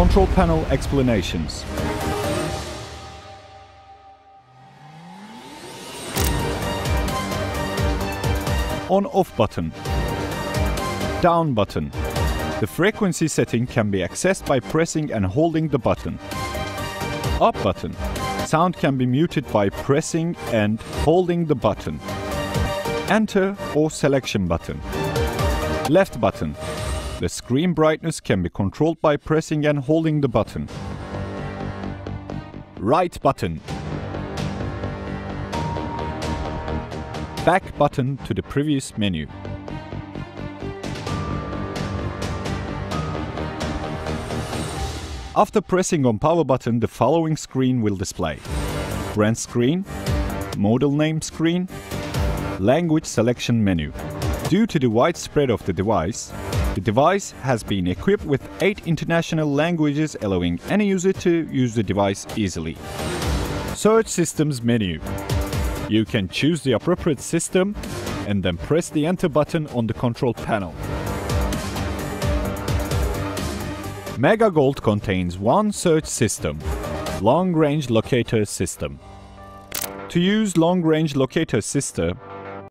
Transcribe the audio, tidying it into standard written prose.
Control panel explanations. On/off button. Down button. The frequency setting can be accessed by pressing and holding the button. Up button. Sound can be muted by pressing and holding the button. Enter or selection button. Left button. The screen brightness can be controlled by pressing and holding the button. Right button. Back button to the previous menu. After pressing on power button, the following screen will display: brand screen, model name screen, language selection menu. Due to the wide spread of the device has been equipped with 8 international languages, allowing any user to use the device easily. Search systems menu. You can choose the appropriate system and then press the enter button on the control panel. Mega Gold contains one search system, Long Range Locator System. To use Long Range Locator System,